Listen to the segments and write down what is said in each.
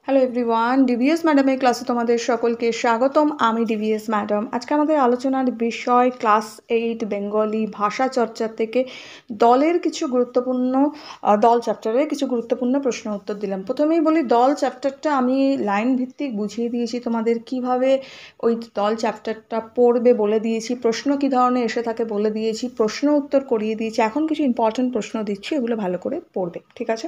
Hello everyone, DVS ম্যাডামের ক্লাসে তোমাদের সকলকে স্বাগতম। আমি ডিভিএস ম্যাডাম। আজকে আমাদের আলোচনার বিষয় ক্লাস 8 বেঙ্গলি ভাষা চর্চা থেকে দলের কিছু গুরুত্বপূর্ণ দল চ্যাপ্টারের কিছু গুরুত্বপূর্ণ প্রশ্ন উত্তর দিলাম। প্রথমেই বলি, দল চ্যাপ্টারটা আমি লাইন ভিত্তিক বুঝিয়ে দিয়েছি তোমাদের, কিভাবে ওই দল চ্যাপ্টারটা পড়বে বলে দিয়েছি, প্রশ্ন কী ধরনের এসে থাকে বলে দিয়েছি, প্রশ্ন উত্তর করিয়ে দিয়েছি। এখন কিছু ইম্পর্টেন্ট প্রশ্ন দিচ্ছি, এগুলো ভালো করে পড়বে। ঠিক আছে,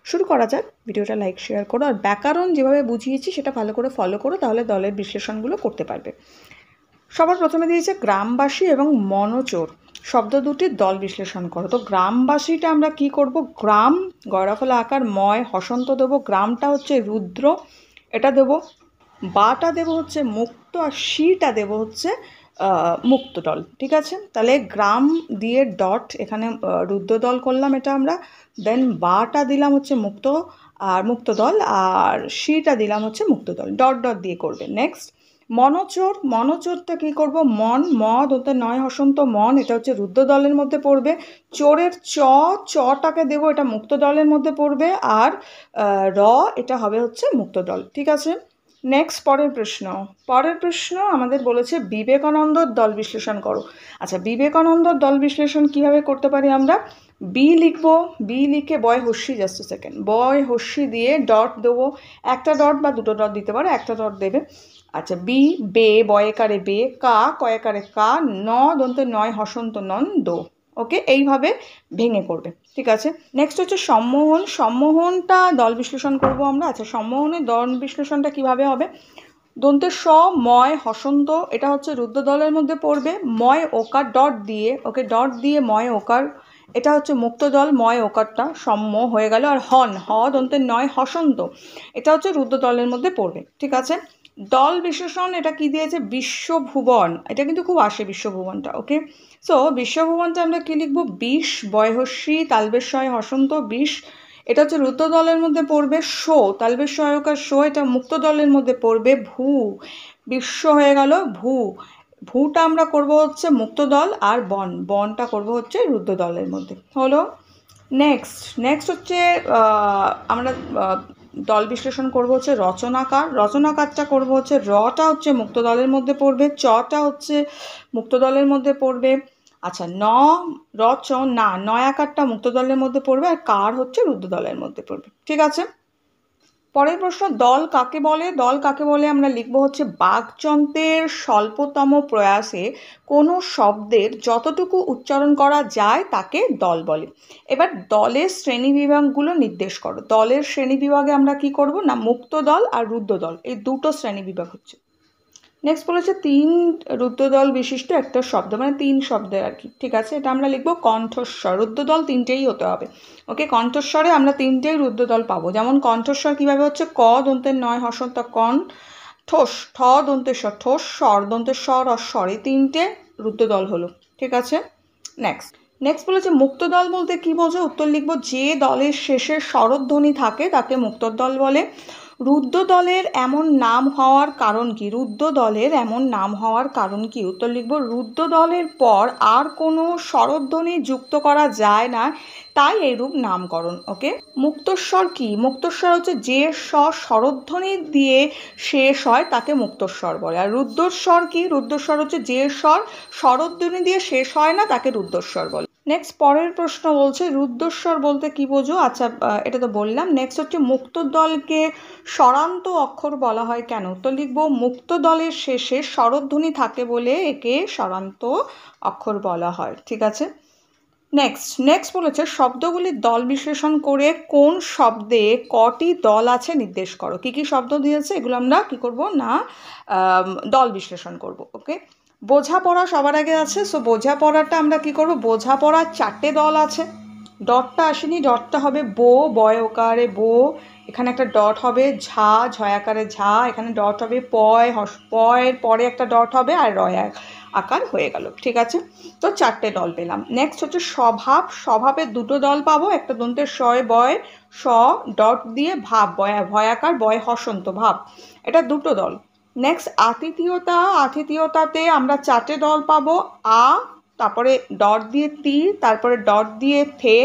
শুরু করা যাক। ভিডিওটা লাইক শেয়ার করো, আর ব্যাকরণ যেভাবে বুঝিয়েছি সেটা ভালো করে ফলো করো, তাহলে দলের বিশ্লেষণগুলো করতে পারবে। সবার প্রথমে দিয়েছে গ্রামবাসী এবং মনচোর শব্দ দুটির দল বিশ্লেষণ করো। তো গ্রামবাসীটা আমরা কি করব? গ্রাম গয়রাফলা আকার ময় হসন্ত দেবো, গ্রামটা হচ্ছে রুদ্র, এটা দেবো। বাটা দেবো হচ্ছে মুক্ত, আর শিটা দেবো হচ্ছে মুক্ত দল। ঠিক আছে, তাহলে গ্রাম দিয়ে ডট, এখানে রুদ্র দল করলাম এটা আমরা, দেন বাটা দিলাম হচ্ছে মুক্ত আর মুক্ত দল, আর শিটা দিলাম হচ্ছে মুক্ত দল, ডট ডট দিয়ে করবে। নেক্সট মনচোর, মনচোরটা কী করব? মন মদ ওতে নয় হসন্ত মন, এটা হচ্ছে রুদ্র দলের মধ্যে পড়বে। চোরের চটাকে দেবো, এটা মুক্ত দলের মধ্যে পড়বে, আর এটা হবে হচ্ছে মুক্ত দল। ঠিক আছে, নেক্সট পরের প্রশ্ন আমাদের বলেছে বিবেকানন্দর দল বিশ্লেষণ করো। আচ্ছা, বিবেকানন্দর দল বিশ্লেষণ কিভাবে করতে পারি আমরা? বি লিখবো, বি লিখে বয় হস্যি, জাস্ট সেকেন্ড, বয় হস্যি দিয়ে ডট দেবো, একটা ডট বা দুটো ডট দিতে পারো, একটা ডট দেবে। আচ্ছা, বি বে বয়কারে বে, কা কয়কারে কা, ন দন্তে নয় হসন্ত নন দো। ওকে, এইভাবে ভেঙে করবে। ঠিক আছে, নেক্সট হচ্ছে সম্মোহন, সম্মোহনটা দল বিশ্লেষণ করব আমরা। আচ্ছা, সম্মোহনের দল বিশ্লেষণটা কিভাবে হবে? দন্তে স ময় হসন্ত, এটা হচ্ছে রুদ্র দলের মধ্যে পড়বে, ময় ওকার ডট দিয়ে, ওকে ডট দিয়ে ময় ওকার, এটা হচ্ছে মুক্ত দল, ময় ওকারটা সম্ম হয়ে গেল। আর হন হ দন্তে নয় হসন্ত, এটা হচ্ছে রুদ্র দলের মধ্যে পড়বে। ঠিক আছে, দল বিশেষণ এটা কি দিয়েছে? বিশ্বভুবন, এটা কিন্তু খুব আসে বিশ্বভুবনটা। ওকে, সো বিশ্বভুবনটা আমরা কি লিখবো? বিষ বয়হস্যি তালবেশয় হসন্ত, বিষ, এটা হচ্ছে রুদ্র দলের মধ্যে পড়বে। শো তালবেশ সহায়কার শো, এটা মুক্ত দলের মধ্যে পড়বে। ভূ বিশ্ব হয়ে গেল, ভূটা আমরা করব হচ্ছে মুক্ত দল, আর বনটা করব হচ্ছে রুদ্র দলের মধ্যে। হলো, নেক্সট হচ্ছে আমরা দল বিশ্লেষণ করব হচ্ছে রচনাকার, রচনাকারটা করব হচ্ছে রটা হচ্ছে মুক্ত দলের মধ্যে পড়বে, চটা হচ্ছে মুক্ত দলের মধ্যে পড়বে। আচ্ছা, র চ না, নয়াকারটা মুক্ত দলের মধ্যে পড়বে, আর কার হচ্ছে রুদ্র দলের মধ্যে পড়বে। ঠিক আছে, পরের প্রশ্ন, দল কাকে বলে? দল কাকে বলে আমরা লিখবো হচ্ছে বাকযন্ত্রের স্বল্পতম প্রয়াসে কোনো শব্দের যতটুকু উচ্চারণ করা যায় তাকে দল বলে। এবার দলের শ্রেণীবিভাগগুলো নির্দেশ করো। দলের শ্রেণীবিভাগে আমরা কি করব না, মুক্ত দল আর রুদ্র দল, এই দুটো শ্রেণীবিভাগ হচ্ছে। নেক্সট বলেছে 3 রুদ্রদল বিশিষ্ট একটা শব্দ, মানে 3 শব্দের আর কি। ঠিক আছে, এটা আমরা লিখবো কণ্ঠস্বর, রুদ্রদল 3টেই হতে হবে। ওকে, কণ্ঠস্বরে আমরা 3টেই রুদ্রদল পাবো। যেমন কণ্ঠস্বর কিভাবে হচ্ছে? ক দন্তের নয় হসন্ত কন, ঠোস ঠ দন্তের স্বর ঠোস, স্বর দন্তের স্বর আর স্বর, এই 3টে রুদ্রদল হলো। ঠিক আছে, নেক্সট বলেছে মুক্ত দল বলতে কি বোঝো? উত্তর লিখবো, যে দলের শেষে স্বরধ্বনি থাকে তাকে মুক্ত দল বলে। রুদ্র দলের এমন নাম হওয়ার কারণ কি? রুদ্র দলের এমন নাম হওয়ার কারণ কি? উত্তর লিখব, রুদ্র দলের পর আর কোনো স্বরধ্বনি যুক্ত করা যায় না, তাই এরূপ নামকরণ। ওকে, মুক্তস্বর কি? মুক্তস্বর হচ্ছে যে স্বরধ্বনি দিয়ে শেষ হয় তাকে মুক্তস্বর বলে। আর রুদ্রস্বর কি? রুদ্রস্বর হচ্ছে যে স্বরধ্বনি দিয়ে শেষ হয় না তাকে রুদ্রস্বর বলে। নেক্সট পরের প্রশ্ন বলছে রুদ্রস্বর বলতে কি বোঝো? আচ্ছা, এটা তো বললাম। নেক্সট হচ্ছে মুক্ত দলকে স্বরান্ত অক্ষর বলা হয় কেন? উত্তর লিখব, মুক্ত দলের শেষে স্বরধ্বনি থাকে বলে একে স্বরান্ত অক্ষর বলা হয়। ঠিক আছে, নেক্সট বলেছে শব্দগুলির দল বিশ্লেষণ করে কোন শব্দে কটি দল আছে নির্দেশ করো। কি কি শব্দ দিয়েছে এগুলো আমরা কি করব না, দল বিশ্লেষণ করব। ওকে, বোঝাপড়া সবার আগে আছে। সো বোঝাপড়াটা আমরা কি করব? বোঝাপড়ার 4টে দল আছে, ডটটা আসেনি, ডটটা হবে বো বয় ওকারে বো, এখানে একটা ডট হবে, ঝা ঝয়াকারে ঝা, এখানে ডট হবে, পয়ের পরে একটা ডট হবে, আর রয় আকার হয়ে গেল। ঠিক আছে, তো 4টে দল পেলাম। নেক্সট হচ্ছে স্বভাব, স্বভাবের 2টো দল পাবো, একটা দন্তের শয় বয় স ডট দিয়ে ভাব, ভয়াকার বয় হসন্ত ভাব, এটা 2টো দল। নেক্সট আতিথীয়তা, আতিথীয়তাতে আমরা 4টে দল পাবো, আ তারপরে ডট দিয়ে তি, তারপরে ডট দিয়ে থে,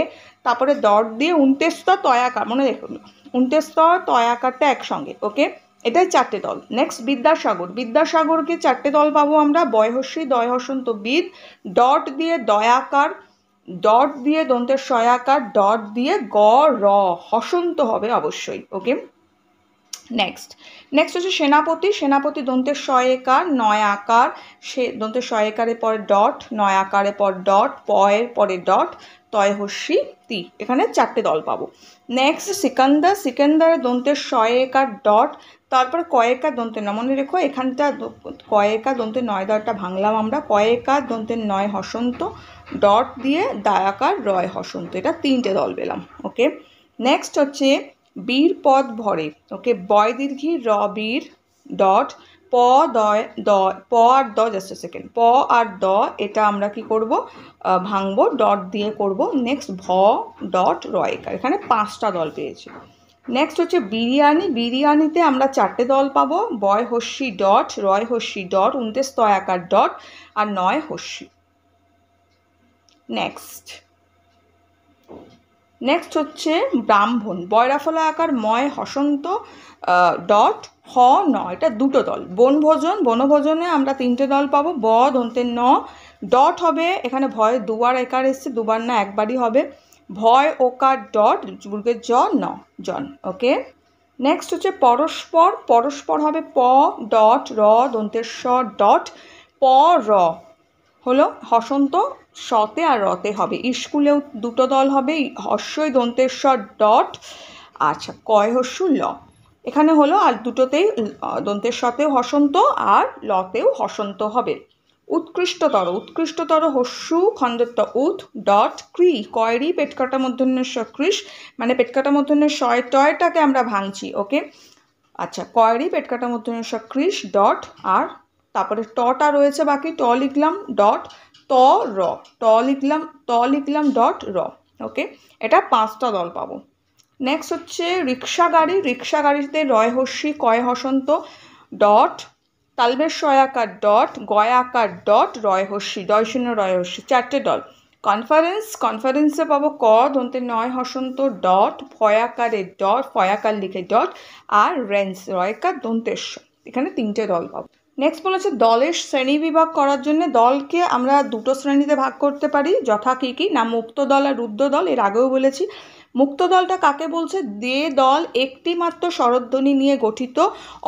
তারপরে ডট দিয়ে 29 তয়াকার, মনে দেখুন 29 তয়াকারটা একসঙ্গে, ওকে, এটাই 4টে দল। নেক্সট বিদ্যাসাগর, বিদ্যাসাগরকে 4টে দল পাবো আমরা, বয়হস্যি দয় হসন্ত বিদ, ডট দিয়ে দয়াকার, ডট দিয়ে দন্তের শয়াকার, ডট দিয়ে গ র, হসন্ত হবে অবশ্যই, ওকে। নেক্সট হচ্ছে সেনাপতি, সেনাপতি দন্তের শয়েকার, নয় আকার, সে দন্তের শয়েকারের পরে ডট, নয় আকারের পর ডট, পয়ের পরে ডট, তয় হস্যি তি, এখানে 4টে দল পাবো। নেক্সট সিকান্দার, সিকান্দারের দন্তের শয়েকার ডট, তারপর কয়েকার দন্তের ন, মনে রেখো এখানটা কয়েকার দন্তের নয় দরটা ভাঙলাম আমরা, কয়েকার দন্তের নয় হসন্ত, ডট দিয়ে দায়াকার রয় হসন্ত, এটা 3টে দল পেলাম, ওকে। নেক্সট হচ্ছে বীর পদ ভরে, ওকে, বয় দীর্ঘি র বীর, ডট প দয় দ, প আর দ, জাস্ট এ সেকেন্ড, প আর দ এটা আমরা কি করব, ভাঙবো, ডট দিয়ে করব। নেক্সট ভ ডট রয়কার, এখানে 5টা দল পেয়েছি। নেক্সট হচ্ছে বিরিয়ানি, বিরিয়ানিতে আমরা 4টে দল পাবো, বয় হস্যি ডট, রয় হস্যি ডট, 29 তয়াকার ডট, আর 9 হস্যি। নেক্সট হচ্ছে ব্রাহ্মণ, বয়রাফলা আকার ময় হসন্ত ডট হ ন, এটা 2টো দল। বনভোজন, বনভোজনে আমরা 3টে দল পাবো, ব দন্তের ন, ডট হবে এখানে ভয় দুবার একার এসছে, দুবার না একবারই হবে, ভয় ওকার ডট, বুর্গের জ ন, জন, ওকে। নেক্সট হচ্ছে পরস্পর, পরস্পর হবে প ডট র দন্তের স ডট, প র হলো হসন্ত, সতে আর রতে হবে। স্কুলেও 2টো দল হবে, হস্যই দন্তের স ডট, আচ্ছা কয় হস্যু ল, এখানে হলো আর 2টোতেই দন্তের সতেও হসন্ত আর লতেও হসন্ত হবে। উৎকৃষ্টতর, উৎকৃষ্টতর হস্যু খণ্ডত্ব উৎ ডট ক্রি, কয়রি পেটকাটা মূর্ধন্যের স কৃষ, মানে পেটকাটা মূর্ধন্যের শয় টয়টাকে আমরা ভাঙছি, ওকে। আচ্ছা কয়রি পেটকাটা মূর্ধন্যের স কৃষ ডট, আর তারপরে টটা রয়েছে বাকি, ট লিখলাম ডট ত র, ট লিখলাম ডট র, ওকে, এটা 5টা দল পাবো। নেক্সট হচ্ছে রিক্সা গাড়ি, রিক্সা গাড়িতে রয় হস্যি কয় হসন্ত ডট, তালবের শয়াকার ডট, গয়াকার ডট, রয় হস্যি, ডয় শূন্য রয় হস্যি, 4টে দল। কনফারেন্স, কনফারেন্সে পাবো ক দন্তের নয় হসন্ত ডট, ফয়াকারের ডট, ফয়াকার লিখে ডট, আর রেন্স রয়কার দন্তের স, এখানে 3টে দল পাবো। নেক্সট বলেছে দলের শ্রেণী বিভাগ করার জন্য দলকে আমরা 2টো শ্রেণীতে ভাগ করতে পারি, যথা কী কী না, মুক্ত দল আর রুদ্ধ দল, এর আগেও বলেছি। মুক্ত দলটা কাকে বলছে, যে দল একটি মাত্র স্বরধ্বনি নিয়ে গঠিত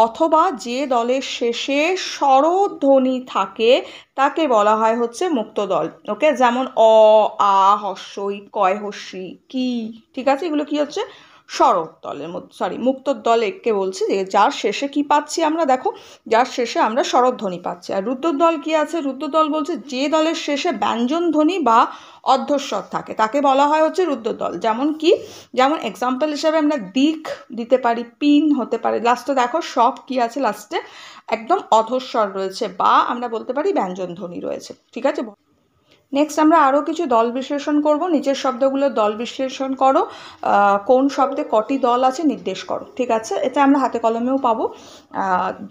অথবা যে দলের শেষে স্বরধ্বনি থাকে তাকে বলা হয় হচ্ছে মুক্ত দল, ওকে। যেমন অ আ হস্যই কয় হস্যি কি, ঠিক আছে, এগুলো কি হচ্ছে স্বরক দলের মধ্যে, সরি মুক্তর দল একে বলছি, যে যার শেষে কি পাচ্ছি আমরা, দেখো যার শেষে আমরা স্বরধ্বনি পাচ্ছি। আর রুদ্ধ দল কি আছে, রুদ্ধ দল বলছে যে দলের শেষে ব্যঞ্জন ধ্বনি বা অর্ধস্বর থাকে তাকে বলা হয় হচ্ছে রুদ্ধ দল। যেমন কি, যেমন এক্সাম্পল হিসাবে আমরা দিক দিতে পারি, পিন হতে পারে, লাস্টে দেখো সব কি আছে, লাস্টে একদম অধস্বর রয়েছে, বা আমরা বলতে পারি ব্যঞ্জন ধ্বনি রয়েছে, ঠিক আছে। নেক্সট আমরা আরও কিছু দল বিশ্লেষণ করব, নিচের শব্দগুলো দল বিশ্লেষণ করো, কোন শব্দে কটি দল আছে নির্দেশ করো, ঠিক আছে। এটা আমরা হাতে কলমেও পাবো।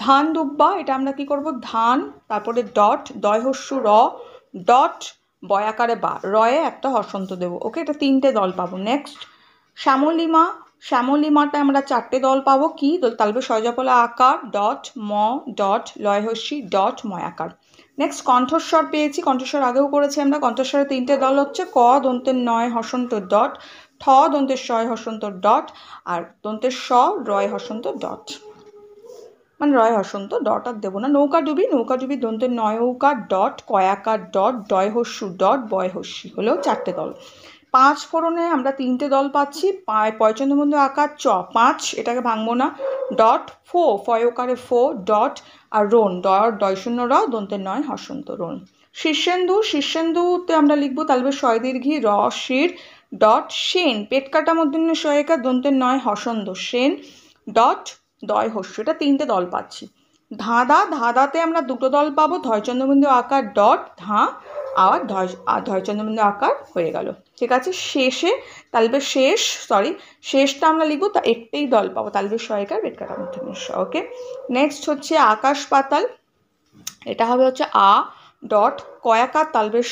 ধান দুব্বা, এটা আমরা কি করব, ধান তারপরে ডট দয় হস্যু র ডট বয়াকারে বা, রয়ে একটা হসন্ত দেবো, ওকে, এটা 3টে দল পাবো। নেক্সট শ্যামলিমা, শ্যামলিমাটা আমরা 4টে দল পাবো, কি তালবে সয়জফলা আকার ডট ম ডট লয় হস্যি ডট ময়াকার। নেক্সট কণ্ঠস্বর পেয়েছি, কণ্ঠস্বর আগেও করেছি আমরা, কণ্ঠস্বরের 3টে দল হচ্ছে ক দন্তের নয় হসন্ত ডট, ঠ দন্তের শয় হসন্ত ডট, আর দন্তের স রয় হসন্ত ডট, মানে রয় হসন্ত ডট আর দেবো না। নৌকাডুবি, নৌকাডুবি দন্তের নয় ঔকার ডট, কয়াকার ডট, ডয় হস্যু ডট, বয় হস্যি, হলো 4টে দল। 5 ফোড়নে আমরা 3টে দল পাচ্ছি, পয়চন্দ্রবন্ধু আকার চ 5, এটাকে ভাঙবো না, ডট ফো ফয়কারে ফো ডট, আর রোন ডট ডয় শূন্য র দন্তের নয় হসন্ত রোন। শীর্ষেন্দু, শীর্ষেন্দুতে আমরা লিখবো তালবে শয় দীর্ঘি র শির ডট সেন, পেট কাটা মধ্যন্য শয়কা দন্তের নয় হসন্ত সেন ডট দয় হস্য, এটা 3টে দল পাচ্ছি। ধাঁধা, ধাঁধাতে আমরা 2টো দল পাবো, ধয়চন্দ্রবিন্দু আকার ডট ধাঁ, আর ধয়চন্দ্রবিন্দু আকার হয়ে গেল, ঠিক আছে। শেষে তালবে শেষ, সরি শেষটা আমরা লিখবো, তা একটাই দল পাবো, তালবে শয়কার পেট কাটা মধ্যন্য স, ওকে। নেক্সট হচ্ছে আকাশ পাতাল, এটা হবে হচ্ছে আ ডট কয়াকার তালবেশ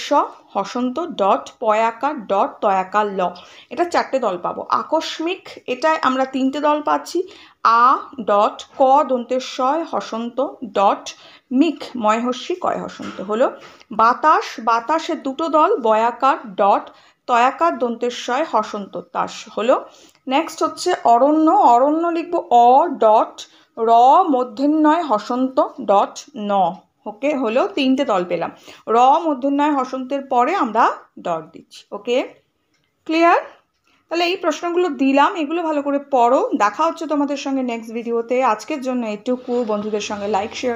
হসন্ত ডট পয়াকার ডট তয়াকার ল, এটা 4টে দল পাবো। আকস্মিক, এটায় আমরা 3টে দল পাচ্ছি। আ ডট ক দন্তেশ্বয় হসন্ত ডট মিক ময়হস্যি কয় হসন্ত হলো। বাতাস, বাতাসের 2টো দল বয়াকার ডট তয়াকার দন্তেশ্বয় হসন্ত তাস হলো। নেক্সট হচ্ছে অরণ্য, অরণ্য লিখবো অ ডট র মূর্ধন্যয় হসন্ত ডট ন। ওকে, হলো 3টে দল পেলাম। র মূর্ধন্যয় হসন্তের পরে আমরা ডট দিচ্ছি। ওকে, ক্লিয়ার? তাহলে এই প্রশ্নগুলো দিলাম, এগুলো ভালো করে পড়ো। দেখা হচ্ছে তোমাদের সঙ্গে নেক্সট ভিডিওতে। আজকের জন্য এটুকু। বন্ধুদের সঙ্গে লাইক শেয়ার